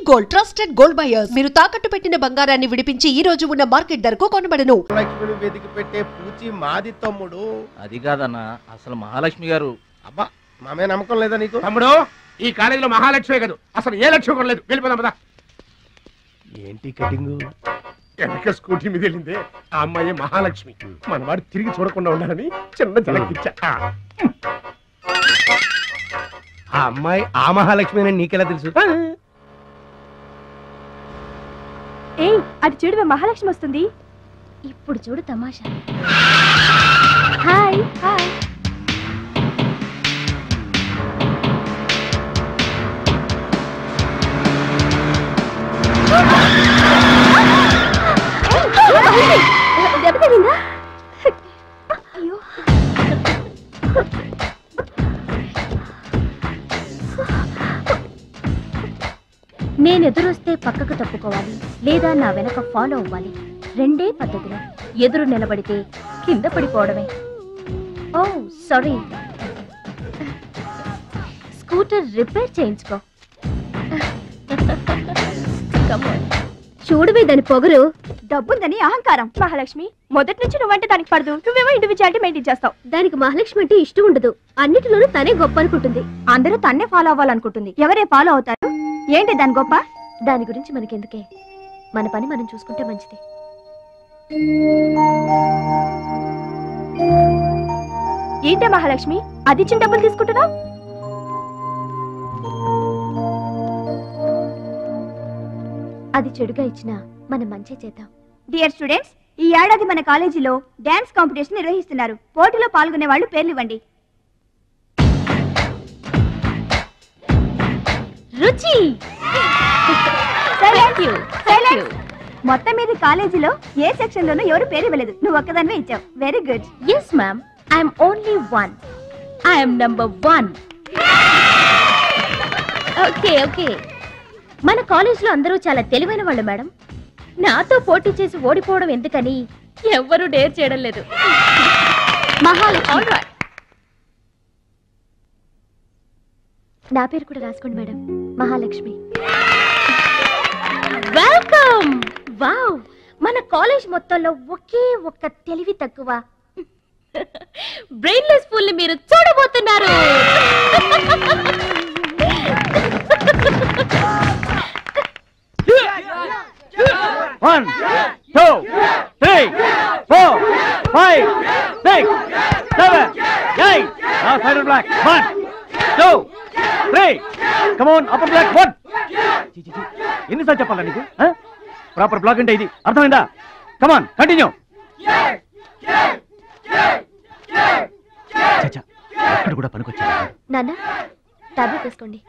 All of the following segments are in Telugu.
Gold trusted gold buyers. మీరు తాకట్టు పెట్టిన బంగారాన్ని విడిపించి ఈ రోజు ఉన్న మార్కెట్ ధరకు కొనబడను. లక్ష్మిని వెతికి పెట్టే పూచి మాది తమ్ముడు. అది కాదన్నా, అసలు మహాలక్ష్మి గారు. అబ్బా మామే నమ్మకం లేదా నీకు? తమ్ముడు, ఈ కాలేజీలో మహాలక్ష్మి కాదు, అసలు ఏ లక్ష్మి కూడా లేదు. వెళ్ళిపోదాం పదా. ఏంటి కటింగ్? వెనక స్కూటీ మీద వెళ్ళిందే ఆ అమ్మాయి మహాలక్ష్మి. మన వాడు తిరిగి చూడకుండా ఉండాలని చిన్న జలకిచ్చా. ఆ అమ్మాయి ఆ మహాలక్ష్మి అని నీకెలా తెలుసు? ఏయ్, అటు చూడు, మహాలక్ష్మి వస్తుంది. ఇప్పుడు చూడు తమాషా. Hi hi. దెబ్బ తగిలిందా? అయ్యో, నేను ఎదురొస్తే పక్కకు తప్పుకోవాలి, లేదా నా వెనక ఫాలో అవ్వాలి. రెండే పద్ధతులు. ఎదురు నిలబడితే కింద పడిపోవడమే. ఓ సారీ, స్కూటర్ రిపేర్ చేయించుకో. చూడవే దాని పొగరు. డబ్బుందని అహంకారం. మహాలక్ష్మి, మొదటి నుంచి నువ్వంటే దానికి పడదు. నువ్వేమో ఇండివిజువాలిటీ మెయింటైన్ చేస్తావు. దానికి మహాలక్ష్మి అంటే ఇష్టం ఉండదు. అన్నిటిలోనూ తనే గొప్ప అనుకుంటుంది. అందరూ తన్నే ఫాలో అవ్వాలనుకుంటుంది. ఎవరే ఫాలో అవుతారు? ఏంటి దాని గొప్ప? దాని గురించి మనకెందుకే, మన పని మనం చూసుకుంటే మంచిది. ఏంటే మహాలక్ష్మి, అది ఇచ్చిన డబ్బులు తీసుకుంటున్నావు? అది చెడుగా ఇచ్చినా మనం మంచి చేద్దాం. డియర్ స్టూడెంట్స్, ఈ ఏడాది మన కాలేజీలో డాన్స్ కాంపిటీషన్ నిర్వహిస్తున్నారు. పోటీలో పాల్గొనే వాళ్ళు పేర్లు ఇవ్వండి. రుచి. మొత్తం మీద కాలేజీలో ఏ సెక్షన్ లోనూ ఎవరు పేరు ఇవ్వలేదు. నువ్వు ఒక్కదానివే ఇచ్చావు. Very good. Yes ma'am, I'm only one. I'm number 1. Okay okay. మన కాలేజీలో అందరూ చాలా తెలివైన వాళ్ళు మేడం. నాతో పోటీ చేసి ఓడిపోవడం ఎందుకని ఎవ్వరూ డేర్ చేయడం లేదు. మహాలక్ష్మి. నా పేరు కూడా రాసుకోండి మేడం, మహాలక్ష్మి. వెల్కమ్. వావ్, మన కాలేజ్ మొత్తంలో ఒకే ఒక్క తెలివి తక్కువ బ్రెయిన్లెస్ ఫుల్ ని మీరు చూడబోతున్నారు. One, two, three, 4, 5, 6, 7, 8. Now side black. 1, 2, 3. Come on, upper black. 1. ఎన్నిసార్లు చెప్పాలా నీకు? ప్రాపర్ బ్లాక్ అంటే ఇది, అర్థమైందా? Come on, continue. చచ్చా, ఎక్కడ కూడా పనికొచ్చాడు. నాన్న, టాబ్లెట్ వేసుకోండి.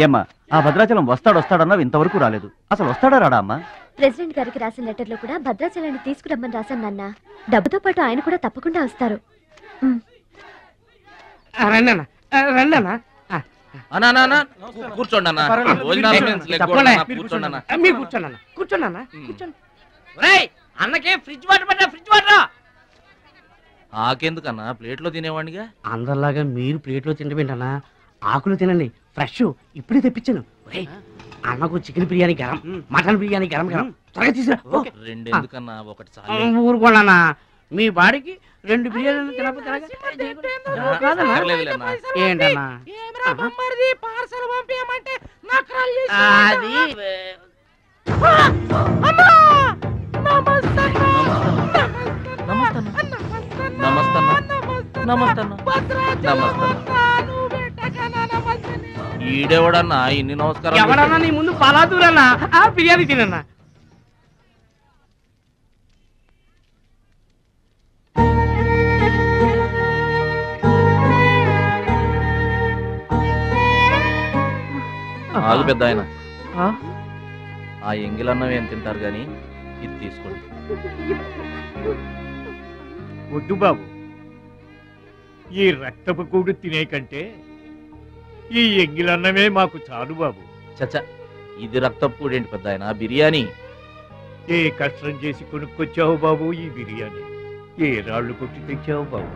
ఏమ్మా, ఆ భద్రాచలం వస్తాడన్నావు, ఇంతవరకు రాలేదు. అసలు వస్తాడా రాడా అమ్మా? ప్రెసిడెంట్ గారికి రాసిన లెటర్ లో కూడా భద్రాచలాన్ని తీసుకురమ్మని రాశాను నాన్న. డబ్బుతో పాటు ఆయన కూడా తప్పకుండా వస్తారు. అన్నకే ఫ్రిడ్జ్ వాటర్ పడ్డా, ఫ్రిడ్జ్ వాటర్. ఆకెందుకన్నా, ప్లేట్లో తినేవాడిగా. అందరిలాగా మీరు ప్లేట్లో తినబెట్టనా, ఆకులు తినండి. ఫ్రెష్ ఇప్పుడే తెప్పించాను. అన్నకు చికెన్ బిర్యానీ గరం, మటన్ బిర్యానీ గరం గరం. త్వరగా తీసుకురా. రెండు ఎందుకన్నా, ఒకటి ఊరుకోండి. మీ బాడీకి 2 బిర్యానీలు తినకపోతే ఏంటన్నా? అది ఈడెవడన్నా ఇన్ని నమస్కారం? ఎవడన్నా నీ ముందు పలాదూరన్నా, ఆ బిర్యానీ తినన్నా. ఆగు పెద్ద ఆయన, ఆ ఎంగిలన్నం ఏం తింటారు గాని ఇది తీసుకోండి. వద్దు బాబు, ఈ రక్తపు కూడు తినే కంటే ఈ ఎంగిలన్నమే మాకు చాలు బాబు. చచ్చా, ఇది రక్తపు ఏంటి పెద్ద ఆయన? బిర్యానీ. ఏ కష్టం చేసి కొనుక్కొచ్చావు బాబు ఈ బిర్యానీ? ఏ రాళ్ళు కొట్టి తెచ్చావు బాబు?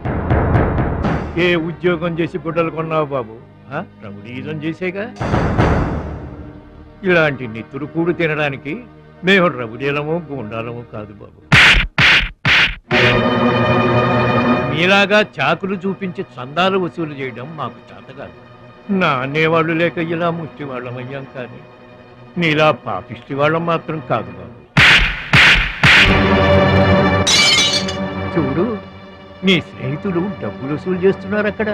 ఏ ఉద్యోగం చేసి గుడ్డలు కొన్నావు బాబు? రౌడీజం చేసేగా. ఇలాంటి నెత్తురు కూడు తినడానికి మేము రవిడేలము గుండాలము కాదు బాబు. మీలాగా చాకులు చూపించి చందాలు వసూలు చేయడం మాకు చేత కాదు. నా అనేవాళ్ళు లేక ఇలా ముష్టి వాళ్ళం అయ్యాం, కానీ నీలా పాపిష్టి వాళ్ళం మాత్రం కాదు బాబు. చూడు, నీ స్నేహితులు డబ్బులు వసూలు చేస్తున్నారు అక్కడ.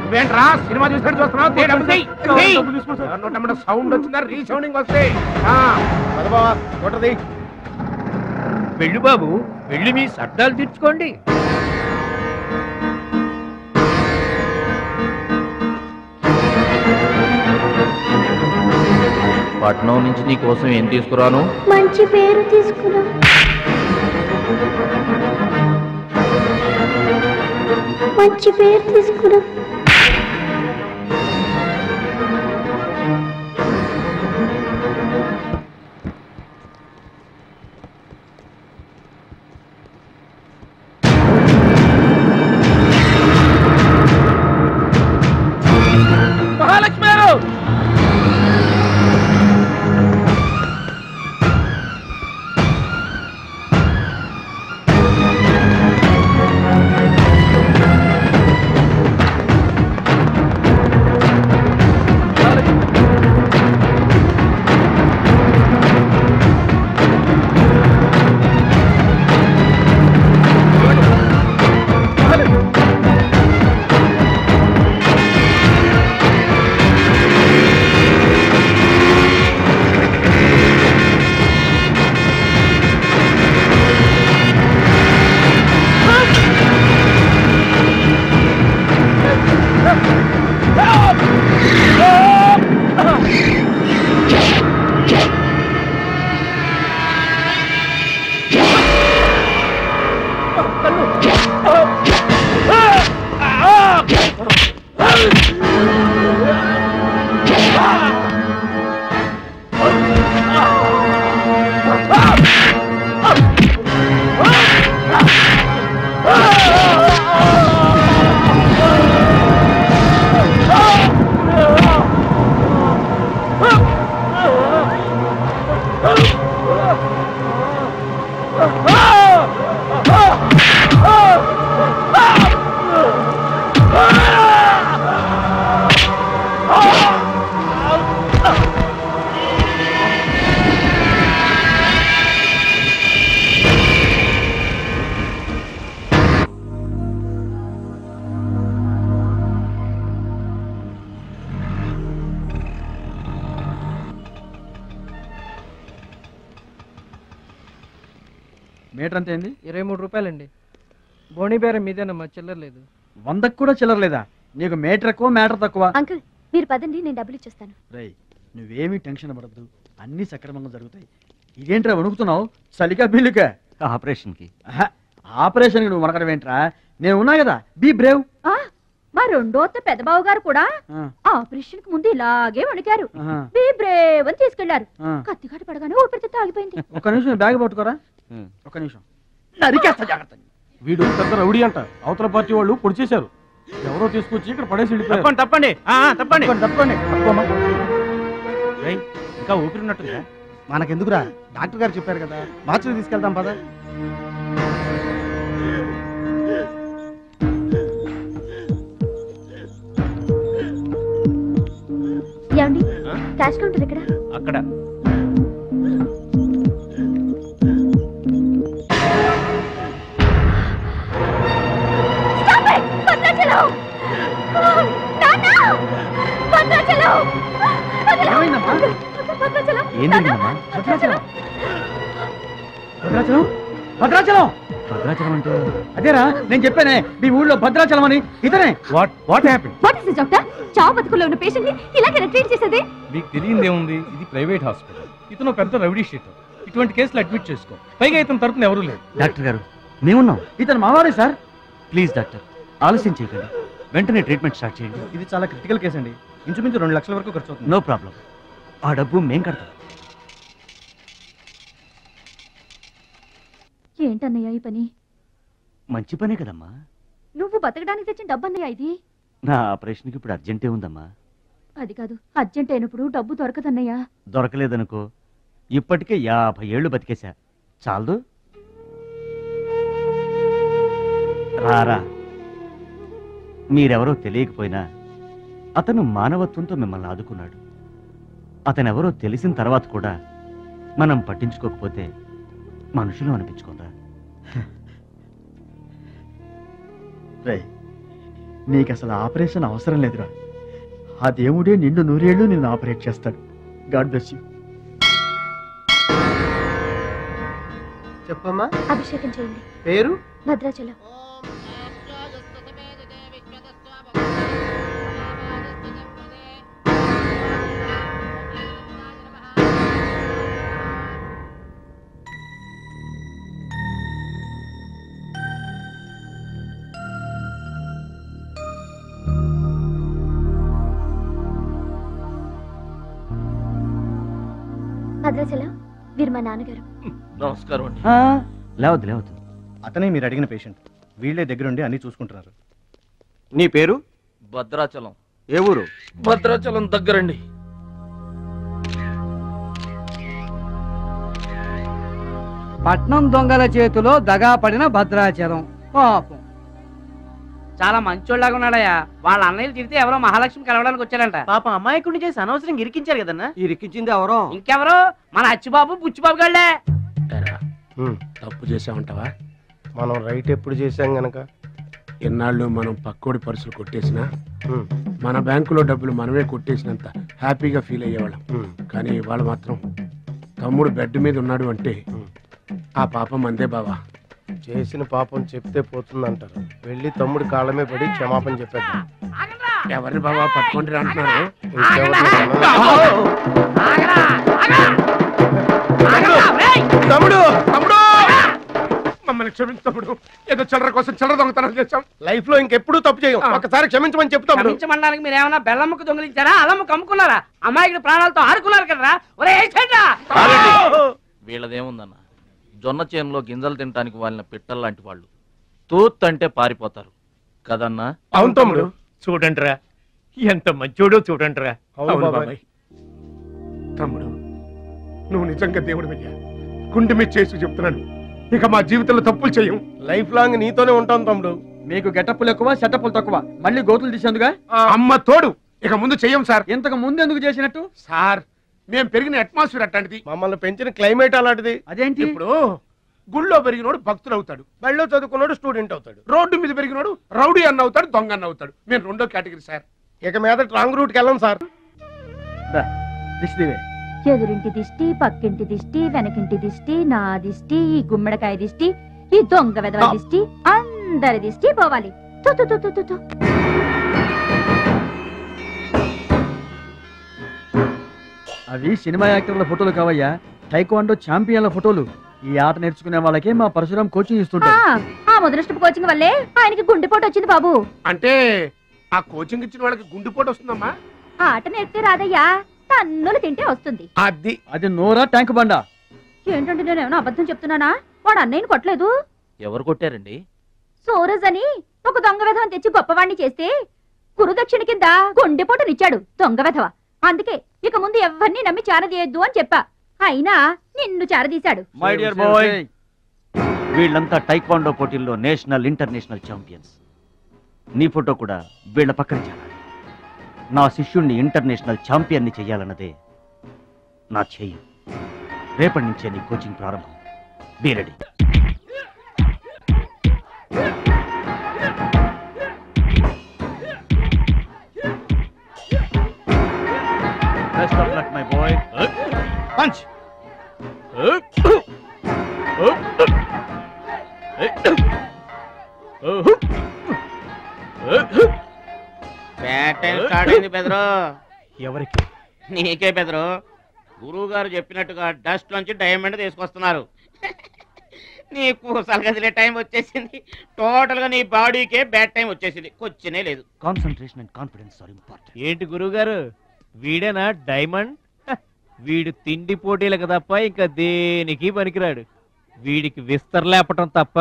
నువ్వేంట్రా సినిమా చూసినట్టు చూస్తున్నావు? సౌండ్ వచ్చిందా? రీసౌండింగ్ వస్తే వెళ్ళు బాబు, వెళ్ళి మీ సర్దాలు తీర్చుకోండి. పట్నం నుంచి నీ కోసం ఏం తీసుకురాను? మంచి పేరు తీసుకురా. మంచి పేరు తీసుకురా. మహాలక్ష్మి గారు! మీటర్ అంతే ఏంది? 23 రూపాయలండి. బోణి బేరం మీదేనమ్మా, చిల్లర లేదు. 100కు కూడా చిల్లర లేదా? నీకు మీటర్ ఎక్కువ, మ్యాటర్ తక్కువ. అంకుల్ మీరు పదండి, నేను డబ్బులు ఇచ్చేస్తాను. రై, నువ్వేమీ టెన్షన్ పడద్దు, అన్ని సక్రమంగా జరుగుతాయి. ఇదేంట్రా వణుకుతున్నావు? సలికా బిల్లుకా? ఆపరేషన్కి. ఆపరేషన్కి నువ్వు వనకడం ఏంట్రా? నేను ఉన్నా కదా, బీ బ్రేవ్. మా రెండో పెద్దబాబు గారు కూడా ఆపరేషన్ కి ముందు ఇలాగే వణికారు. బీ బ్రేవ్ అని తీసుకెళ్లారు. కత్తిగాట పడగానే ఊపిరితిత్తు ఆగిపోయింది. ఒక్క నిమిషం బ్యాగ్ పట్టుకోరా, ఒక్క నిమిషం. నరికేస్తా జాగ్రత్త. వీడు పెద్ద రౌడీ అంట, అవతల పార్టీ వాళ్ళు పొడి చేశారు. ఎవరో తీసుకొచ్చి ఇక్కడ పడేసి వెళ్ళిపోయారు. తప్పండి తప్పండి తప్పండి. ఇంకా ఊపిరినట్టుందా? మనకెందుకురా, డాక్టర్ గారు చెప్పారు కదా, మార్చిలో తీసుకెళ్తాం పద. ఏమండి, క్యాష్ కౌంటర్ ఎక్కడ? అక్కడ. భద్రాచలం భద్రాచలం అంటే అదేరా నేను చెప్పానే, మీ ఊళ్ళో భద్రాచలం అని. ఇతనే. What happened? What is this doctor? చావు బతుకుల్లో ఉన్న పేషెంట్ ని ఇలాగే ట్రీట్ చేసేది? మీకు తెలియదేముంది, ఇది ప్రైవేట్ హాస్పిటల్. ఇతను పెద్ద రౌడీ షీటర్. ఇటువంటి కేసులు అడ్మిట్ చేసుకో. పైగా ఇతను తరపున ఎవరూ లేరు. డాక్టర్ గారు మేమున్నాం. ఇతను మావాడే సార్. ప్లీజ్ డాక్టర్, ఆలస్యం చేయకండి, వెంటనే ట్రీట్మెంట్ స్టార్ట్ చేయండి. ఇది చాలా క్రిటికల్ కేసు అండి. ఇంచుమించు 2 లక్షల వరకు ఖర్చు అవుతుంది. నో ప్రాబ్లం, ఆ డబ్బు మేం కడతాం. ఏంటన్నయ్య ఈ పని? మంచి పనే కదమ్మా. నువ్వు బతకడానికి తెచ్చిన డబ్బన్నయ్య ఇది. నా ఆపరేషన్కి ఇప్పుడు అర్జెంటే ఉందమ్మా. అది కాదు, అర్జెంట్ అయినప్పుడు డబ్బు దొరకదన్నయ్యా. దొరకలేదనుకో, ఇప్పటికే 50 ఏళ్ళు బతికేశా, చాలదు. రారా, మీరెవరో తెలియకపోయినా అతను మానవత్వంతో మిమ్మల్ని ఆదుకున్నాడు. అతనెవరో తెలిసిన తర్వాత కూడా మనం పట్టించుకోకపోతే మనుషులు అనిపించుకోరా. రే, నీకు అసలు ఆపరేషన్ అవసరం లేదురా. ఆ దేవుడే నిండు 100 ఏళ్ళు నిన్ను ఆపరేట్ చేస్తాడు. God bless you. చెప్పమ్మా. అభిషేకం చేయండి. పేరు? భద్రాచలం. భద్రాచలం, వీరు మా నాన్నగారు. నమస్కారం అండి. లేవద్దు లేవద్దు, అతనే మీరు అడిగిన పేషెంట్. వీళ్ళే దగ్గరుండి అన్ని చూసుకుంటున్నారు. నీ పేరు? భద్రాచలం. ఏ ఊరు? భద్రాచలం దగ్గరండి. పట్నం దొంగల చేతిలో దగా పడిన భద్రాచలం పాపం. చాలా మంచోళ్ళగా ఉన్నాడయ్యా. వాళ్ళ అన్నయ్యలు తిరిగితే ఎవరో మహాలక్ష్మి కలవడానికి వచ్చారంట. పాపం అమాయకుడిని చేసి అనవసరం ఇరికించారు కదన్నా. ఇరికించింది ఎవరో? ఇంకెవరో మన అచ్చిబాబు బుచ్చిబాబు గాళ్లే. తప్పు చేసామంటావా? మనం రైట్ ఎప్పుడు చేశాం గనక ఎన్నాళ్ళు మనం పక్కోడి పర్సులు కొట్టేసినా మన బ్యాంకులో డబ్బులు మనమే కొట్టేసినంత హ్యాపీగా ఫీల్ అయ్యేవాళ్ళం. కానీ వాళ్ళు మాత్రం తమ్ముడు బెడ్ మీద ఉన్నాడు అంటే ఆ పాపం అందే బావా. చేసిన పాపం చెప్తే పోతుందంటారు. వెళ్ళి తమ్ముడి కాళ్ళమే పడి క్షమాపణ చెప్పేద్దాం. ఎవరిని బావా పట్టుకుంటారు అంటున్నారు? తమ్ముడు తమ్ముడు మమ్మల్ని క్షమించు తమ్ముడు. ఏదో చిల్లర కోసం చిల్లర దొంగతనం చేశాం. లైఫ్ లో ఇంకెప్పుడు తప్పు చేయం. ఒకసారి క్షమించమని చెప్తాం. క్షమించమనడానికి మీరు ఏమన్నా బెల్లమ్మకు దొంగిలించారా, అల్లమ్మకు అమ్ముకున్నారా? అమ్మాయికి ప్రాణాలతో ఆడుకున్నారు కదరా. ఒరే వీళ్ళదేముందన్న, జొన్న చేనులో గింజలు తినడానికి వాళ్ళ పిట్టల్లాంటి వాళ్ళు. తూత్ అంటే పారిపోతారు కదన్నా. అవును తమ్ముడు. చూడండిరా, ఎంత మంచోడో చూడండిరా. అవును బాబాయ్. తమ్ముడు, నువ్వు నిజంగా దేవుడు అయ్యా. గుండె మీద చేసి చెప్తున్నాను, ఇక మా జీవితంలో తప్పులు చేయం. లైఫ్ లాంగ్ నీతోనే ఉంటాం తమ్ముడు. మీకు గెటప్పులు ఎక్కువ, సెటప్పులు తక్కువ. మళ్ళీ గోతులు తీసేందుగా అమ్మ తోడు. ఇక ముందు చెయ్యం సార్. ఇంతకు ముందు ఎందుకు చేసినట్టు? సార్, మేము పెరిగిన అట్మాస్ఫియర్ అట్లాంటిది. మమ్మల్ని పెంచిన క్లైమేట్ అలాంటిది. అదేంటి? ఇప్పుడు గుళ్ళో పెరిగినోడు భక్తుడు అవుతాడు, బళ్ళో చదువుకున్నాడు స్టూడెంట్ అవుతాడు, రోడ్డు మీద పెరిగినోడు రౌడీ అన్న అవుతాడు, దొంగ అన్న అవుతాడు. మేము రెండో కేటగిరీ సార్. ఇక మీద రాంగ్ రూట్కి వెళ్ళం సార్. ఎదురింటి దిష్టి, పక్కింటి దిష్టి, వెనకింటి దిష్టి, నా దిష్టి, ఈ గుమ్మడికాయ దిష్టి, ఈ దొంగ వెధవ దిష్టి, అందరి దిష్టి పోవాలి. అవి సినిమా యాక్టర్ల ఫోటోలు కావయ్యా, టైక్వాండో ఛాంపియన్ల ఫోటోలు. ఈ ఆట నేర్చుకునే వాళ్ళకే మా పరశురాం కోచింగ్ ఇస్తుంటాడు. ఆ మొదలస్టప్ కోచింగ్ వల్లే ఆయనకి గుండెపోటు వచ్చింది బాబు. అంటే ఆ కోచింగ్ ఇచ్చిన వాళ్ళకి గుండెపోటు వస్తుందమ్మా? ఆట నేర్పితే రాదయ్యా, తన్నులు తింటే వస్తుంది. అది నోరా ట్యాంక్ బండా? ఏంటంటే నేను ఏమైనా అబద్ధం చెప్తున్నానా? వాడు అన్నయ్యని కొట్టలేదు. ఎవరు కొట్టారండి? సూరజ్ అని ఒక దొంగ వెధవం తెచ్చి గొప్పవాణ్ణి చేస్తే గురుదక్షిణ కింద గుండెపోటునిచ్చాడు దొంగ వెధవ. అందుకే ఇక ముందు ఎవరిని నమ్మి చారదీయద్దు అని చెప్పా. అయినా నిన్ను చారదీశాడు. మై డియర్ బాయ్, వీళ్ళంతా టైక్వాండో పోటీల్లో నేషనల్ ఇంటర్నేషనల్ ఛాంపియన్స్. నీ ఫోటో కూడా వీళ్ళ పక్కన చేరాలి. నా శిష్యుణ్ణి ఇంటర్నేషనల్ ఛాంపియన్ని చెయ్యాలన్నదే నా చెయ్యి. రేపటి నుంచే నీ కోచింగ్ ప్రారంభం. Be ready. Best of luck my boy. Punch. ఎవరికి? నీకే బెదరు. గురువు గారు చెప్పినట్టుగా డస్ట్ నుంచి డైమండ్ తీసుకొస్తున్నారు. నీ కూసలు గదిలే టైం వచ్చేసింది. టోటల్ గా నీ బాడీకే బ్యాడ్ టైం వచ్చేసింది. కొచ్చినే లేదు. Concentration and confidence are important. ఏంటి గురువుగారు, వీడేనా డైమండ్? వీడు తిండి పోటీలకు తప్ప ఇంకా దేనికి పనికిరాడు. వీడికి విస్తర లేపటం తప్ప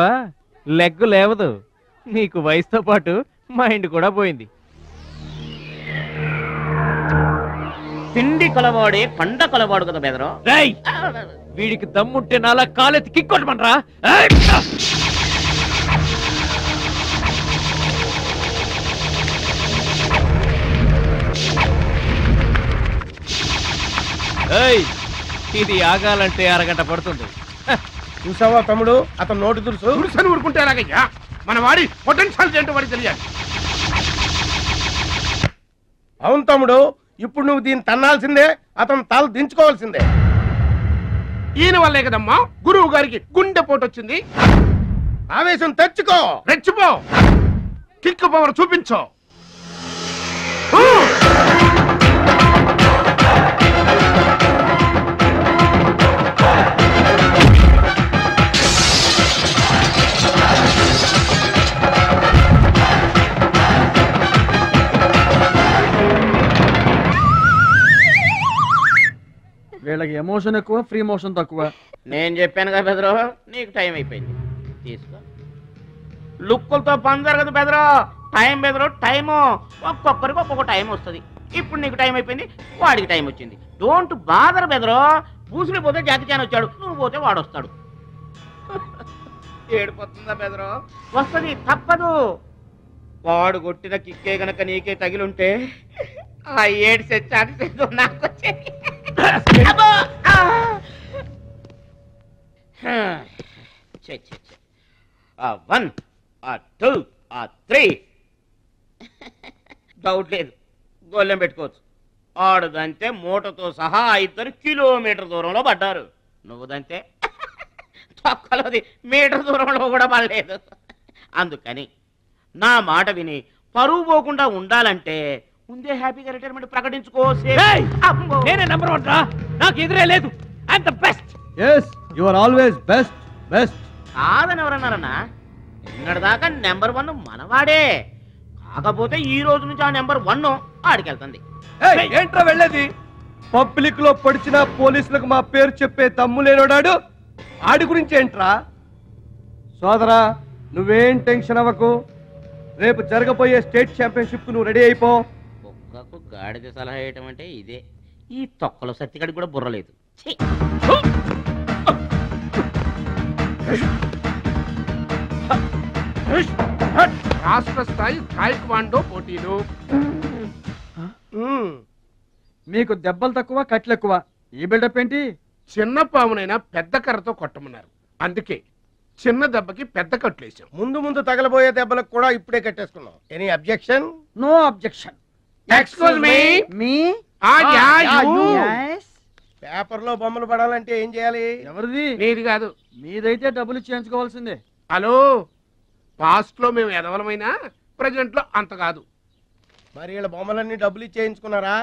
లెగ్గు లేవదు. నీకు వయసుతో పాటు మైండ్ కూడా పోయింది. తిండి కలవాడే కండ కలవాడు కదా బెదరు. వీడికి దమ్ముంటే నాలా కాలెత్తి కిక్కొట్టమనరా. ఇది ఆగాలంటే అరగంట పడుతుంది. చూసావా తమ్ముడు, అతను నోటి దురుసని ఊరుకుంటే ఎలాగయ్యా? మన వాడి పొటెన్షియల్ ఏంటో వాడికి తెలియాలి. అవును తమ్ముడు, ఇప్పుడు నువ్వు దీన్ని తన్నాల్సిందే, అతను తల దించుకోవాల్సిందే. ఈయన వల్లే కదమ్మా గురువు గారికి గుండెపోటు వచ్చింది. ఆవేశం తెచ్చుకో, రెచ్చిపో, కిక్ పవర్ చూపించో. వీళ్ళకి ఎమోషన్ ఎక్కువ, ఫ్రీ మోషన్ తక్కువ. నేను చెప్పాను కదా బెదరు, నీకు టైం అయిపోయింది, తీసుకో. లుక్కులతో పని జరగదు బెదరు, టైం బెదరు, టైము. ఒక్కొక్కరికి ఒక్కొక్క టైం వస్తుంది. ఇప్పుడు నీకు టైం అయిపోయింది, వాడికి టైం వచ్చింది. డోంట్ బాదర్ బెదరు. బూసులు పోతే జాకి చాన్ వచ్చాడు, నువ్వు పోతే వాడు వస్తాడు. ఏడిపోతుందా బెదరు? వస్తుంది, తప్పదు. వాడు కొట్టిన కిక్కే గనక నీకే తగిలుంటే ఆ ఏడ్సే ఛాన్సెస్ నాకు వచ్చేది. వన్, 2, 3. డౌట్ లేదు, గోళ్ళెం పెట్టుకోవచ్చు. ఆడుదంతే మూటతో సహా 2 కిలోమీటర్ దూరంలో పడ్డారు. నువ్వుదంతే తొక్కలోది మీటర్ దూరంలో కూడా పడలేదు. అందుకని నా మాట విని పరువు పోకుండా ఉండాలంటే ముందే హ్యాపీగా రిటైర్మెంట్ ప్రకటించుకో. నేనే నెంబర్ 1 రా, నాకు ఎదురే లేదు. I'm the best. yes you are always best. కాదని ఎవరన్నారన్నా? నిన్నటిదాకా నెంబర్ 1 మనవాడే. కాకపోతే ఈ రోజు నుంచి ఆ నెంబర్ 1 ఆడికెళ్తుంది. ఏంట్రా వెళ్ళేది? పబ్లిక్ లో పడిచిన పోలీసులకు మా పేరు చెప్పే తమ్ము లేనోడాడు, ఆడి గురించి ఏంట్రా? సోదరా, నువ్వేం టెన్షన్ అవ్వకు. రేపు జరగబోయే స్టేట్ ఛాంపియన్షిప్ నువ్వు రెడీ అయిపో. ఒక్కకు గాడిద సలహా వేయటం అంటే ఇదే. ఈ తొక్కలో సత్తిగడికి కూడా బుర్రలేదు. రాష్ట్ర స్థాయి తాయిక్వాండో పోటీలు. మీకు దెబ్బలు తక్కువ, కట్లు ఎక్కువ. ఈ బిల్డప్ ఏంటి? చిన్న పామునైనా పెద్ద కర్రతో కొట్టమన్నారు, అందుకే చిన్న దెబ్బకి పెద్ద కట్లేసాం. ముందు తగలబోయే దెబ్బలకు కూడా ఇప్పుడే కట్టేసుకున్నాం. Any objection? No objection. Excuse me. Paper లో బొమ్మలు పడాలంటే ఏం చేయాలి? ఎవరిది? నీది కాదు. మీదైతే డబ్బులు చేయించుకోవాల్సిందే. హలో, పాస్ట్ లో మేము ఎదవలమైనా ప్రజెంట్ లో అంత కాదు. మరి వీళ్ళ బొమ్మలన్నీ డబ్బులు ఇచ్చేయించుకున్నారా?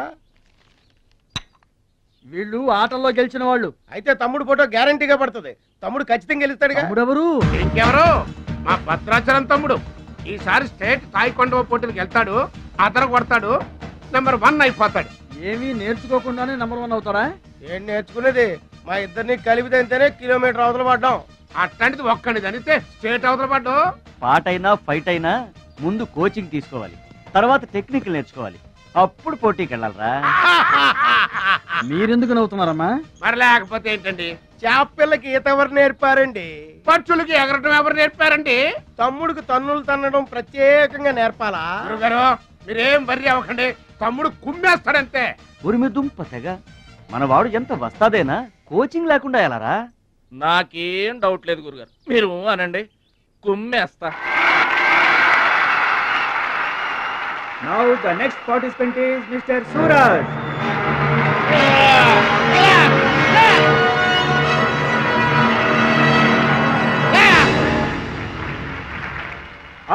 వీళ్ళు ఆటల్లో గెలిచిన వాళ్ళు. అయితే తమ్ముడు ఫోటో గ్యారంటీగా పడుతుంది. తమ్ముడు ఖచ్చితంగా గెలుస్తాడుగా. తమ్ముడెవరు? ఇంకెవరు? మా భద్రాచలం తమ్ముడు. ఈసారి స్టేట్ తాయికొండ పోటీలకు వెళ్తాడు, అతను కొడతాడు, నెంబర్ 1 అయిపోతాడు. ఏమీ నేర్చుకోకుండానే నెంబర్ 1 అవుతారా? ఏం నేర్చుకునేది? మా ఇద్దరిని కలిపితేనే కిలోమీటర్ అవతల పడ్డాం. అట్లాంటిది ఒక్కడిది అనితే స్టేట్ అవతల పడ్డు. పాట అయినా ఫైట్ అయినా ముందు కోచింగ్ తీసుకోవాలి, తర్వాత టెక్నిక్ నేర్చుకోవాలి, అప్పుడు పోటీకి వెళ్ళాలరా. మీరెందుకు నవ్వుతున్నారమ్మా? మరి లేకపోతే ఏంటండి? చేపపిల్లకి ఈత ఎవరు నేర్పారండి? పక్షులకి ఎగరటం ఎవరు నేర్పారండి? తమ్ముడికి తన్నులు తన్నడం ప్రత్యేకంగా నేర్పాలా? గురుగారు, మీరేం వర్రీ అవ్వకండి, తమ్ముడు కుమ్మేస్తాడంతే. ఉరిమి దుంప తెగ మనవాడు ఎంత వస్తాదేనా, కోచింగ్ లేకుండా ఎలారా? నాకేం డౌట్ లేదు గురుగారు, మీరు అనండి, కుమ్మేస్తా. Now the next participant is Mr. Suraj.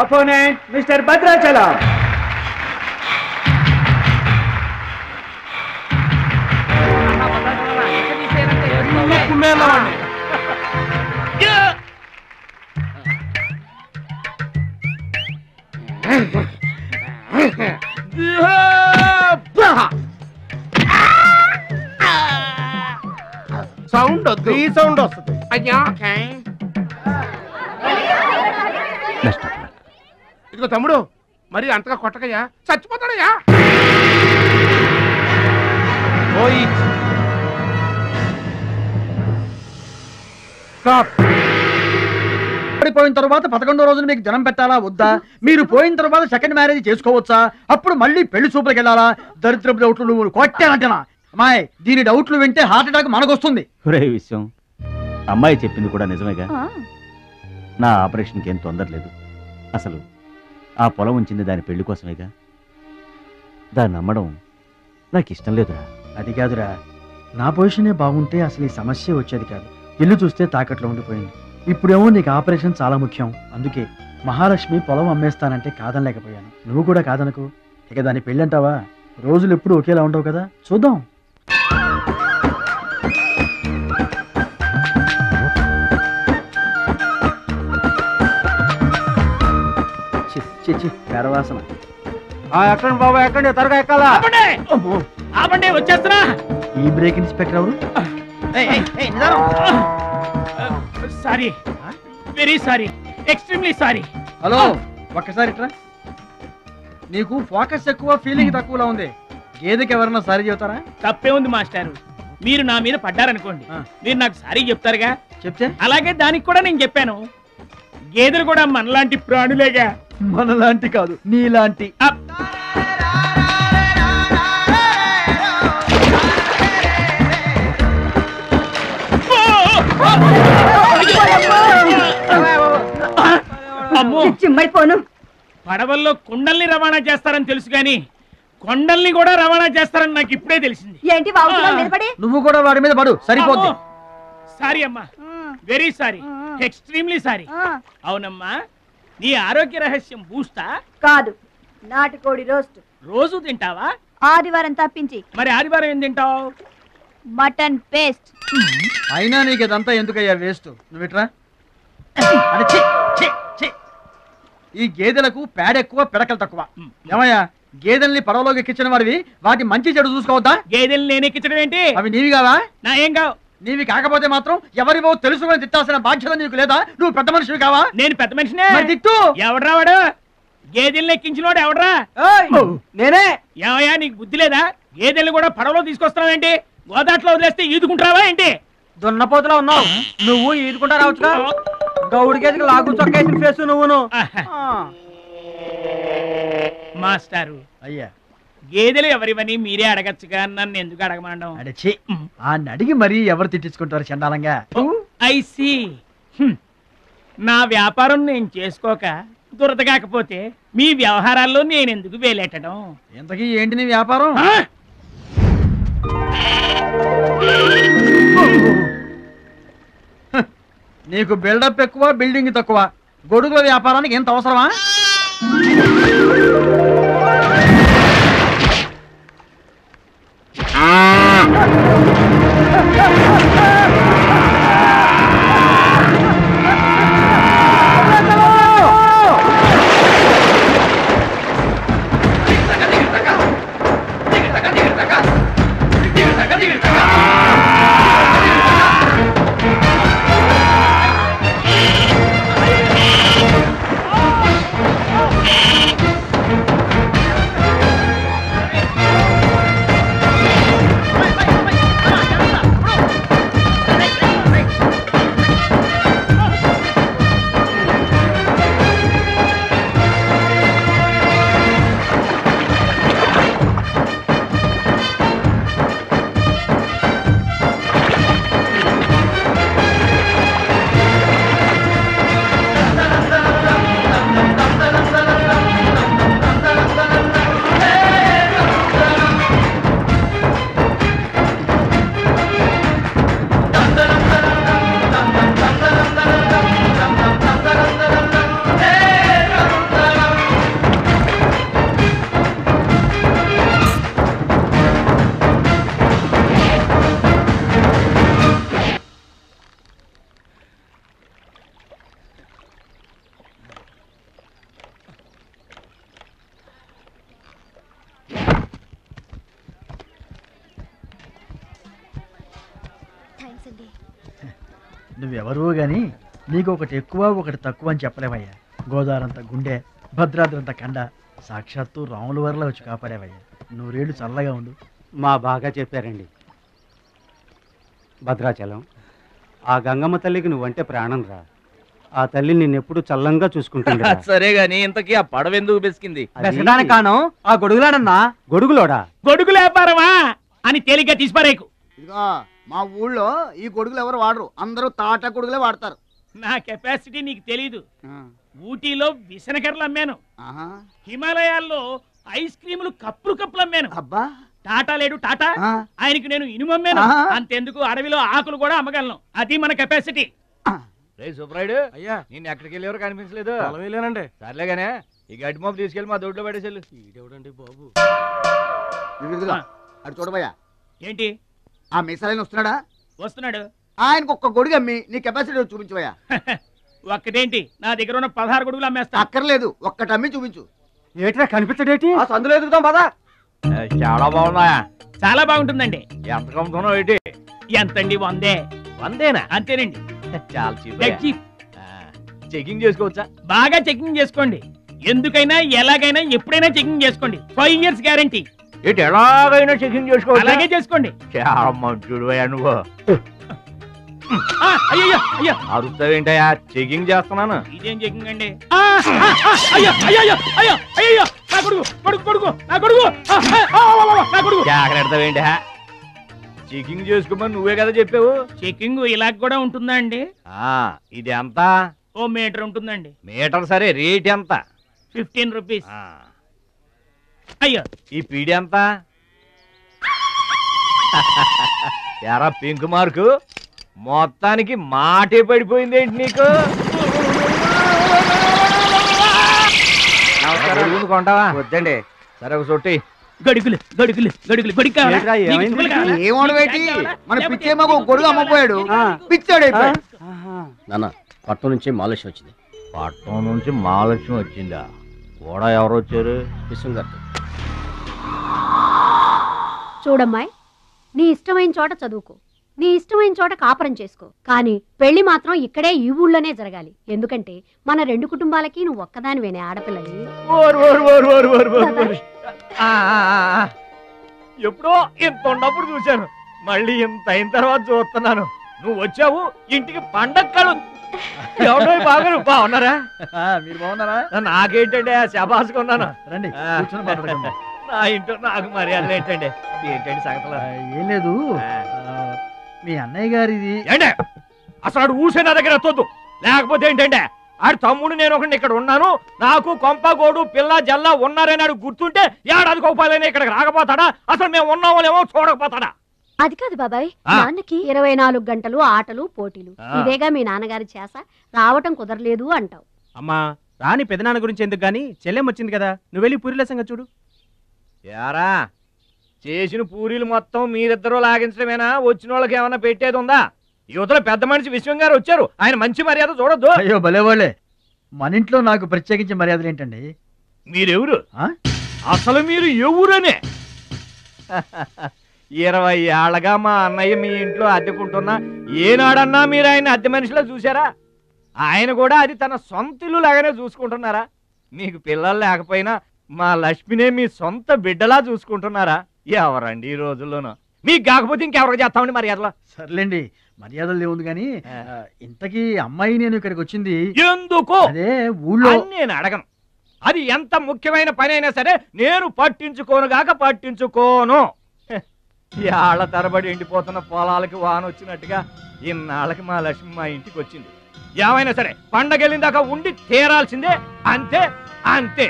Opponent Mr. Bhadrachalam. Sound వద్దు, ఈ సౌండ్ వస్తుంది. అయ్యా ఇదిగో తమ్ముడు, మరి అంతగా కొట్టకయ్యా, చచ్చిపోతాడయ్యా. పోయిన తర్వాత 11వ రోజున మీకు జనం పెట్టాలా వద్దా? మీరు పోయిన తర్వాత సెకండ్ మ్యారేజ్ చేసుకోవచ్చా? అప్పుడు మళ్ళీ పెళ్లి చూపులకు వెళ్ళాలా? దరిద్రపు డౌట్లు నువ్వు కొట్టానంటనా? అమ్మాయి, దీని డౌట్లు వింటే హార్ట్ అటాక్ మనకు వస్తుంది. ఒరే విషయం, అమ్మాయి చెప్పింది కూడా నిజమేగా. నా ఆపరేషన్కి ఏం తొందర లేదు. అసలు ఆ పొలం ఉంచింది దాని పెళ్లి కోసమేగా. దాన్ని నమ్మడం నాకు ఇష్టం లేదురా. అది కాదురా, నా పొజిషనే బాగుంటే అసలు ఈ సమస్య వచ్చేది కాదు. ఇల్లు చూస్తే తాకట్లో ఉండిపోయింది. ఇప్పుడేమో నీకు ఆపరేషన్ చాలా ముఖ్యం. అందుకే మహాలక్ష్మి పొలం అమ్మేస్తానంటే కాదనలేకపోయాను. నువ్వు కూడా కాదనకు. ఇక దాని పెళ్ళంటావా? రోజులు ఎప్పుడు ఒకేలా ఉండవు కదా, చూద్దాం. పెడవాసన. ఎక్కండి బాబు, ఎక్కండి, త్వరగా ఎక్కాలా. వచ్చేస్తున్నా. ఈ బ్రేక్ ఇన్స్పెక్టర్ ఎవరు? Sorry, very sorry, extremely sorry. Hello, ఒక్కసారి ఇట్రా. నీకు ఫోకస్ ఎక్కువ, ఫీలింగ్ తక్కువలా ఉంది. గేదెకి ఎవరన్నా సారీ చెబుతారా? తప్పే ఉంది మాస్టారు. మీరు నా మీద పడ్డారనుకోండి, మీరు నాకు సారీ చెప్తారుగా. చెప్తే అలాగే దానికి కూడా నేను చెప్పాను. గేదెలు కూడా మనలాంటి ప్రాణులేగా. మనలాంటి కాదు, నీలాంటి. పడవల్లో కుండల్ని రవాణా చేస్తారని తెలుసు గాని కొండల్ని కూడా రవాణా చేస్తారని నాకు ఇప్పుడే తెలిసింది. ఏంటి నువ్వు కూడా వాడి మీద పడు, సరిపోద్ది. సారీ అమ్మా, వెరీ సారీ, ఎక్స్ట్రీమ్లీ సారీ. అవునమ్మా, నీ ఆరోగ్య రహస్యం బూస్టా? కాదు, నాటుకోడి రోస్ట్. రోజు తింటావా? ఆదివారం తప్పించి. మరి ఆదివారం ఏం తింటావు? Mutton paste. అయినా నీకు ఇదంతా ఎందుకయ్యా వేస్ట్? నువ్వు ఇట్రా. ఈ గేదెలకు పేడ ఎక్కువ, పిడకలు తక్కువ. ఏమయ్యా, గేదెల్ని పడవలోకి ఎక్కించిన వాడివి, వాటి మంచి చెడు చూసుకోవద్దా? గేదెల్ని నేను ఎక్కించడం ఏంటి? అవి నీవి కావా? నా ఏం కావు. నీవి కాకపోతే మాత్రం ఎవరివో తెలుసుకొని తిట్టాల్సిన బాధ్యత నీకు లేదా? నువ్వు పెద్ద మనిషివి కావా? నేను పెద్ద మనిషినే. తిట్టు. ఎవడ్రా వాడు? గేదెల్ని ఎక్కించినోడు ఎవడ్రా? నేనే. ఏమయ్యా, నీకు బుద్ధి లేదా? గేదెల్ని కూడా పడవలో తీసుకొస్తున్నావు ఏంటి? గోదాట్లో వదిలేస్తే ఈదుకుంటావా ఏంటి? దున్నపోతులో ఉన్నావు నువ్వు, ఈదుకుంటా రావచ్చుగా. గౌడి గేదెకి లాగు చొక్కేసిన ఫేస్ నువ్వును. మాస్టారు, అయ్యా, గేదెలు ఎవరివని మీరే అడగచ్చుగా, నన్ను ఎందుకు అడగమండం? అడచి ఆ అడిగి మరీ ఎవరు తిట్టించుకుంటారు చండాలంగా? I see. నా వ్యాపారం నేను చేసుకోక దురద కాకపోతే మీ వ్యవహారాల్లో నేను ఎందుకు వేలెట్టడం? ఇంతకీ ఏంటి నీ వ్యాపారం? నీకు బిల్డప్ ఎక్కువ, బిల్డింగ్ తక్కువ. గొడుగుల వ్యాపారానికి ఎంత అవసరమా? నువ్వెవరో గాని నీకు ఒకటి ఎక్కువ ఒకటి తక్కువ అని చెప్పలేవయ్యా. గోదావరంత గుండె, భద్రాద్రంత కండ, సాక్షాత్తు రాముల వరలో వచ్చి కాపాడేవయ్యా. నూరేళ్ళు చల్లగా ఉండు. మా బాగా చెప్పారండి. భద్రాచలం, ఆ గంగమ్మ తల్లికి నువ్వంటే ప్రాణం రా. ఆ తల్లి నిన్నెప్పుడు చల్లంగా చూసుకుంటుంది. సరే గాని ఇంతకీ ఆ పడవ ఎందుకు బెసికింది? బెసడానికి కాను ఆ గొడుగులాడన్నా. గొడుగులోడా? గొడుగులు వ్యాపారమా అని తేలిగ్గా తీసిపారేకు. ఇదిగో మా ఊళ్ళో ఈ గొడుగులు ఎవరు వాడరు, అందరూ తాటా గొడుగులే వాడతారు. నా కెపాసిటీ నీకు తెలీదు. ఊటీలో విసనకర్రలు అమ్మాను, హిమాలయాల్లో ఐస్ క్రీములు కప్పులు అమ్మాను. అబ్బా టాటా లేడు టాటా, ఆయనకి నేను ఇనుము అమ్మాను. అంతెందుకు అడవిలో ఆకులు కూడా అమ్మగలను. అది మన కెపాసిటీ. రే సుబ్రాయుడు, అయ్యా నేను ఎక్కడికి వెళ్ళేవారు కనిపించలేదు. వెళ్ళానండి. సర్లేగానే ఈ గడ్డి మోపు తీసుకెళ్ళి మా దొడ్లో పడేసేళ్ళు. ఇదేవిడండి బాబు. అటు చూడబోయా. ఏంటి ఆ మిసలైన వస్తున్నాడా? వస్తున్నాడు. ఆయనకు ఒక్క గొడుగు అమ్మి నీ కెపాసిటీ చూపించబోయా. ఒక్కటేంటి, నా దగ్గర ఉన్న 16 గొడుగులు అమ్మేస్తా. అక్కర్లేదు, ఒక్కటి అమ్మి చూపించు. ఏట్రా కనిపించడేటి? సందులో ఎదుగుతాం పదా. చాలా బాగున్నాయా? చాలా బాగుంటుందండి. ఎంత కమ్ముతున్నావు ఏంటి? ఎంతండి? 100. 100 అంతేనండి. చాలా చీప్. చెకింగ్ చేసుకోవచ్చా? బాగా చెకింగ్ చేసుకోండి. ఎందుకైనా ఎలాగైనా ఎప్పుడైనా చెకింగ్ చేసుకోండి. 5 years గ్యారంటీ. ఏంటి ఎలాగైనా చెకింగ్ చేసుకోవచ్చు? అలాగే చేసుకోండి. చాలా మంచుడు నువ్వు. అయ్యో అయ్యో అరుస్తావేంటయ్యా? చెకింగ్ చేస్తున్నాను. ఇదేం చెకింగ్ అండి? అయ్యో అయ్యో అయ్యో అయ్యో నా కొడుకు కొడుకు కొడుకు నా కొడుకు నా కొడుకు. జాగ్రత్తవేంటి? చెకింగ్ చేసుకోమని నువ్వే కదా చెప్పావు. చెకింగ్ ఇలా కూడా ఉంటుందా అండి? ఇది ఎంత? ఓ మీటర్ ఉంటుందండి. మీటర్ సరే, రేట్ ఎంత? 15 రూపీస్. అయ్యో ఈ పీడి ఎంత? ఎరా పింక్ మార్కు, మొత్తానికి మాటే పడిపోయింది ఏంటి నీకు? కొంటావా? వద్దండి. సరే ఒక చోటి. గడుగులు గడుగులు గడుగులు గొడుగు ఏమోడబెట్టి మన పిచ్చేమో గొడుగు అమ్మపోయాడు, పిచ్చాడు అయిపోయాడు. నాన్న పట్నం నుంచి మహాలక్ష్మి వచ్చింది. పట్నం నుంచి మహాలక్ష్మి వచ్చిందా? కూడా ఎవరు వచ్చారు? విశ్వంగారు. చూడమ్మాయి, నీ ఇష్టమైన చోట చదువుకో, నీ ఇష్టమైన చోట కాపురం చేసుకో, కానీ పెళ్లి మాత్రం ఇక్కడే ఈ ఊళ్ళోనే జరగాలి. ఎందుకంటే మన 2 కుటుంబాలకి నువ్వు ఒక్కదానివేనే ఆడపిల్లని. ఎప్పుడో ఇంత ఉన్నప్పుడు చూశాను, మళ్ళీ ఇంత అయిన తర్వాత చూస్తున్నాను. నువ్వు వచ్చావు ఇంటికి పండగ కలు. ఎవడో బాగా బాగున్నారా? మీరు బాగున్నారా? నాకేంటండి శబాసుగా ఉన్నాను. రండి నా ఇంట్లో నాకు మర్యాదలు ఏంటండి? ఏంటండి సంగతులు? ఏం లేదు, మీ అన్నయ్య గారిది. ఏంటే అసలు ఆడు ఊసే నా దగ్గర ఎత్తొద్దు. లేకపోతే ఏంటంటే ఆడు తమ్ముడు నేను ఒకటి ఇక్కడ ఉన్నాను, నాకు కొంప గోడు పిల్ల జల్ల ఉన్నారని ఆడు గుర్తుంటే ఏడాది కోపాలని ఇక్కడికి రాకపోతాడా? అసలు మేము ఉన్నామోలేమో చూడకపోతాడా? అది కాదు బాబాయ్, నాన్నకి 24 గంటలు ఆటలు పోటీలు, ఇదేగా మీ నాన్నగారి చేస. రావటం కుదరలేదు అంటావు. అమ్మా రాని పెదనాన్న గురించి ఎందుకు గాని, చెల్లెం వచ్చింది కదా, నువ్వు వెళ్ళి పూరిల సంగతి చూడు. యారా చేసిన పూరీలు మొత్తం మీరిద్దరూ లాగించడమేనా? వచ్చిన వాళ్ళకి ఏమన్నా పెట్టేది ఉందా? యువతలో పెద్ద మనిషి విశ్వం గారు వచ్చారు, ఆయన మంచి మర్యాద చూడొద్దు. అయ్యో భలేవాళ్ళే, మన ఇంట్లో నాకు ప్రత్యేకించి మర్యాదలు ఏంటండి? మీరెవరు అసలు? మీరు ఎవరనే? 20 ఏళ్ళగా మా అన్నయ్య మీ ఇంట్లో అద్దెకుంటున్నా ఏనాడన్నా మీరు ఆయన అద్దె మనిషిలో చూసారా? ఆయన కూడా అది తన సొంత ఇల్లు లాగానే చూసుకుంటున్నారా? మీకు పిల్లలు లేకపోయినా మా లక్ష్మినే మీ సొంత బిడ్డలా చూసుకుంటున్నారా? ఎవరండి ఈ రోజుల్లోనూ? మీకు కాకపోతే ఇంకెవరికి చేస్తామండి మర్యాదలో? సర్లేండి, మర్యాదలు లేవుంది కానీ ఇంతకీ అమ్మాయి నేను ఇక్కడికి వచ్చింది ఎందుకు? అదే ఊళ్ళో. నేను అడగను, అది ఎంత ముఖ్యమైన పని అయినా సరే నేను పట్టించుకోను గాక పట్టించుకోను. ఏళ్ల తరబడి ఎండిపోతున్న పొలాలకి వాన వచ్చినట్టుగా ఇన్నాళ్ళకి మా లక్ష్మి మా ఇంటికి వచ్చింది. ఏమైనా సరే పండగెళ్ళిన దాకా ఉండి తీరాల్సిందే, అంతే అంతే.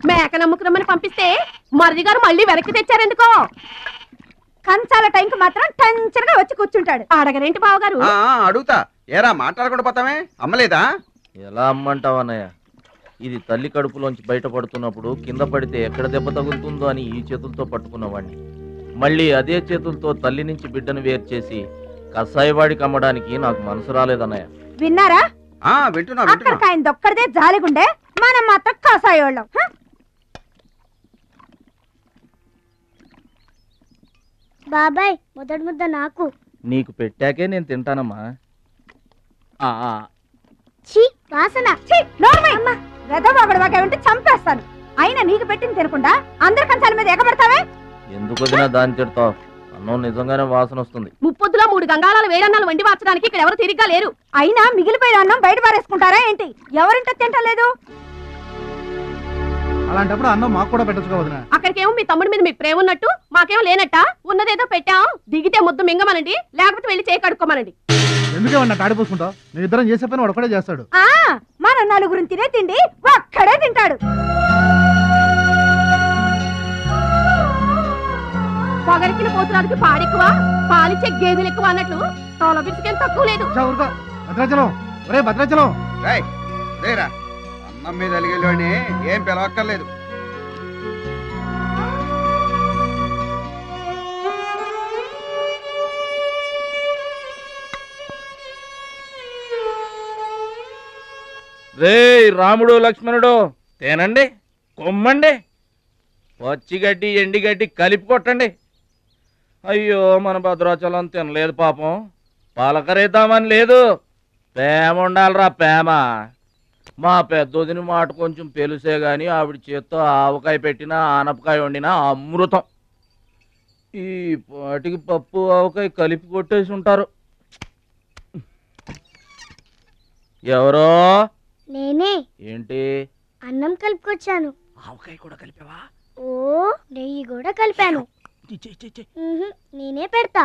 మేక నమ్ముకురమ్మని పంపిస్తే మరిది గారు మళ్ళీ వెనక్కి తెచ్చారెందుకో? కంచాల టైంకి మాత్రం టెన్షన్గా వచ్చి కూర్చుంటాడు. అడగరేంటి బావగారు? అడుగుతా. ఏరా మాట్లాడకుండా పోతామే? అమ్మలేదా? ఎలా అమ్మంటావన్నయ్య? ఇది తల్లి కడుపులోంచి బయటపడుతున్నప్పుడు కింద పడితే ఎక్కడ దెబ్బ తగులుతుందో అని ఈ చేతులతో పట్టుకున్నవాడిని, మళ్ళీ అదే చేతులతో తల్లి నుంచి బిడ్డను వేరు చేసి కసాయివాడికి అమ్మడానికి నాకు మనసు రాలేదన్నయ్య. విన్నారా? వింటున్నా. అక్కడికి ఆయన దొక్కడిదే జాలిగుండే, మనం మాత్రం కాసాయోళ్ళం. బాబాయ్ మొదటి ముద్ద నాకు. నీకు పెట్టాకే నేను తింటానమ్మా. ఛీ వాసన. ఛీ నోర్మై. వెదవాగడవాగా ఉంటే చంపేస్తాను. అయినా నీకు పెట్టింది తినకుండా అందరి కంచాల మీద ఎగబడతావే. ఎందుకు వదినా దాన్ని తిడతావు? అన్నం నిజంగానే వాసన వస్తుంది. ముప్పొద్దులో 3 గంగాళాలు వేడన్నాలు వండి మార్చడానికి ఇక్కడ ఎవరు తిరిగ్గా లేరు. అయినా మిగిలిపోయిన అన్నం బయట పారేసుకుంటారా ఏంటి? ఎవరింట తింటలేదు. అలాంటప్పుడు అన్నం మాకు కూడా పెట్టచ్చు వదినా. అక్కడికేమో మీ తమ్ముడి మీద మీకు ప్రేమ ఉన్నట్టు మాకేమో లేనట్ట. ఉన్నదేదో పెట్టాం, దిగితే ముద్దు మింగమనండి, లేకపోతే వెళ్ళి చేయి కడుక్కోమనండి. ఎందుకేమన్నా తాడిపోసుకుంటావు? నేను ఇద్దరం చేసే పని వాడు ఒకటే చేస్తాడు. మన నలుగురు తినే తిండి ఒక్కడే తింటాడు. పొగరికిన పోతురానికి పాడెక్కువ, పాలిచ్చే గేదెలు ఎక్కువ అన్నట్లు తోల బిడ్డకేం తక్కువ లేదు. భద్రాచలం, ఒరే భద్రాచలం, అన్నం మీద అలిగేలోని ఏం పిలవక్కర్లేదు. రే రాముడు లక్ష్మణుడు తేనండి, కొమ్మండి, పచ్చిగడ్డి ఎండిగడ్డి కలిపి కొట్టండి. అయ్యో మన భద్రాచలం తినలేదు పాపం, పలకరేద్దామని లేదు. ప్రేమ ఉండాలిరా ప్రేమ. మా పెద్దోదిని మాట కొంచెం పెలుసే గాని ఆవిడ చేత్తో ఆవకాయ పెట్టినా ఆనపకాయ వండినా అమృతం. ఈ పాటికి పప్పు ఆవకాయ కలిపి కొట్టేసి ఉంటారు. ఎవరో నేనే. ఏంటి అన్నం కలుపుకొచ్చాను. ఆవకాయ కూడా కలిపావా? ఓ నెయ్యి కూడా కలిపాను. నేనే పెడతా.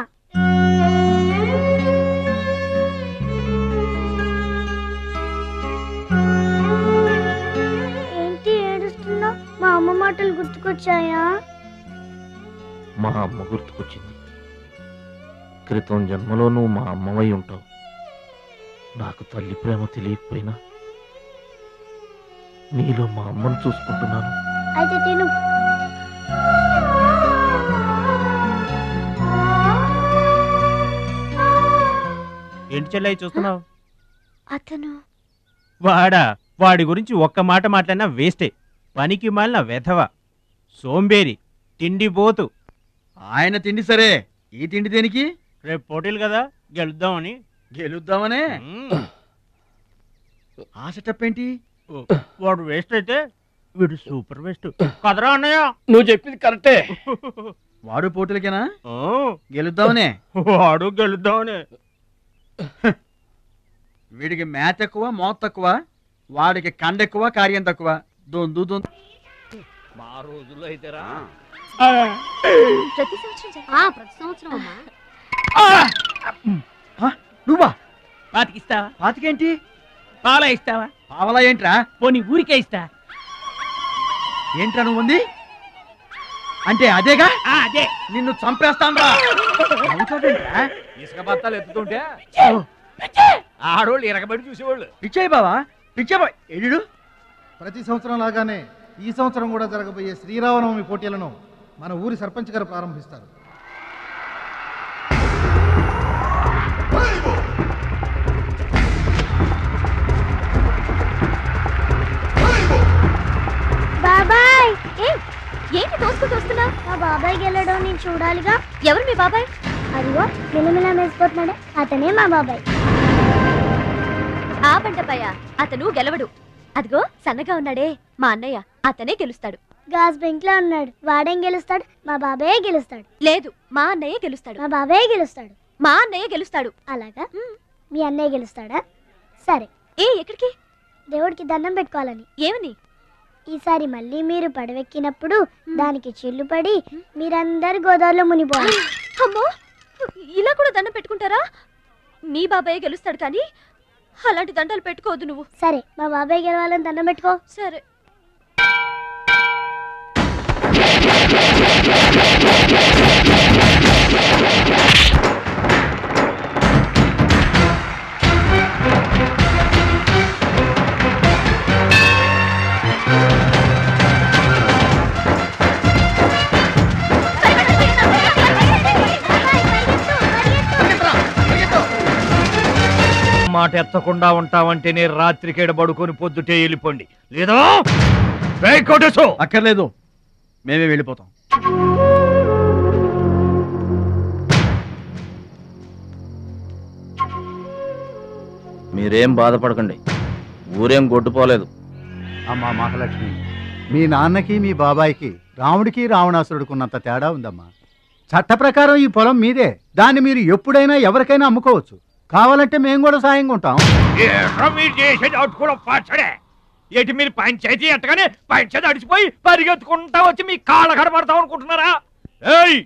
ఏంటి ఏడుస్తున్నావు? మా అమ్మ మాటలు గుర్తుకొచ్చాయా? మా అమ్మ గుర్తుకొచ్చింది. క్రితం జన్మలో నువ్వు మా అమ్మవై ఉంటావు. నాకు తల్లి ప్రేమ తెలియకపోయినా నీలో మా అమ్మను చూసుకుంటున్నాను. అయితే తిను. ఏంటి చెల్లయ్య చూస్తున్నావు? అతను వాడి గురించి ఒక్క మాట మాట్లాడినా వేస్టే. పనికి మాలిన వెధవ, సోంబేరి, తిండి పోతు. ఆయన తిండి సరే, ఈ తిండి దేనికి? రేపు పోటీలు కదా, గెలుద్దామని. గెలుద్దామనే? ఆ సెటప్ ఏంటి? వాడు వేస్ట్ అయితే వీడు సూపర్ వేస్ట్ కదరా అన్నయ్య. నువ్వు చెప్పింది కరెక్టే. వాడు పోటీలకేనా? గెలుద్దామనే? వాడు గెలుద్దామనే. వీడికి మ్యాథ్ ఎక్కువ, మోత్ తక్కువ. వాడికి కండ ఎక్కువ, కార్యం తక్కువ. దొందు దొందు. మా రోజుల్లో అయితేరా ప్రతి సంవత్సరం అమ్మా. నువ్వా? పాతికిస్తావా? పాతికేంటి? పావలా ఇస్తావా? పావలా ఏంట్రా? పోనీ ఊరికే ఇస్తా. ఏంట్రా నువ్వు ఉంది అంటే? అదేగా అదే. నిన్ను చంపేస్తాను రా. ఇసుక బత్తాలు ఎత్తుతుంటే ఆడోళ్ళు ఇరగబడి చూసేవాళ్ళు. పిచ్చాయి బావా, పిచ్చాయి ఎడు. ప్రతి సంవత్సరం లాగానే ఈ సంవత్సరం కూడా జరగబోయే శ్రీరామనవమి పోటీలను మన ఊరి సర్పంచ్ గారు ప్రారంభిస్తారు. బాబాయ్, ఏంటి తోసుకుంటూ వస్తున్నా? మా బాబాయ్ గెలడం నేను చూడాలిగా. ఎవరు మీ బాబాయ్? అదిగో మిలమిలా మెసిపోతున్నాడే, అతనే మా బాబాయ్. ఆ పంటపయ్య, అతను గెలవడు. అదిగో సన్నగా ఉన్నాడే మా అన్నయ్య, అతనే గెలుస్తాడు. గాజ్ బెంక్ లో ఉన్నాడు, వాడేం గెలుస్తాడు? మా బాబాయే గెలుస్తాడు. లేదు, మా అన్నయ్య గెలుస్తాడు. మా బాబాయే గెలుస్తాడు. మా అన్నయ్య గెలుస్తాడు. అలాగా? మీ అన్నయ్య గెలుస్తాడా? సరే. ఎక్కడికి? దేవుడికి దండం పెట్టుకోవాలని. ఏమని? ఈసారి మళ్ళీ మీరు పడవెక్కినప్పుడు దానికి చిల్లు పడి మీరందరు గోదావరిలో మునిపోవాలి. అమ్మో, ఇలా కూడా దండం పెట్టుకుంటారా? మీ బాబాయ్ గెలుస్తాడు కానీ అలాంటి దండాలు పెట్టుకోవద్దు నువ్వు. సరే, మా బాబాయ్ గెలవాలని దండం పెట్టుకో. సరే. మాట ఎత్తకుండా ఉంటావంటేనే రాత్రికేడ పడుకొని పొద్దుటే వెళ్ళిపోండి, లేదా అక్కర్లేదు, మేమే వెళ్ళిపోతాం. మీరేం బాధపడకండి, ఊరేం గొడ్డుపోలేదు. అమ్మా మహాలక్ష్మి, మీ నాన్నకి మీ బాబాయికి రాముడికి రావణాసురుడుకున్నంత తేడా ఉందమ్మా. చట్ట ప్రకారం ఈ పొలం మీదే. దాన్ని మీరు ఎప్పుడైనా ఎవరికైనా అమ్ముకోవచ్చు. కావాలంటే మేము కూడా సాయంగా ఉంటాం. ఏంటి మీరు పంచాయతీ ఎట్టగానే పంచాయతీ అడిచిపోయి పరిగెత్తుకుంటా వచ్చి మీ కాళ్ళ కడపడతాం అనుకుంటున్నారా? ఏయ్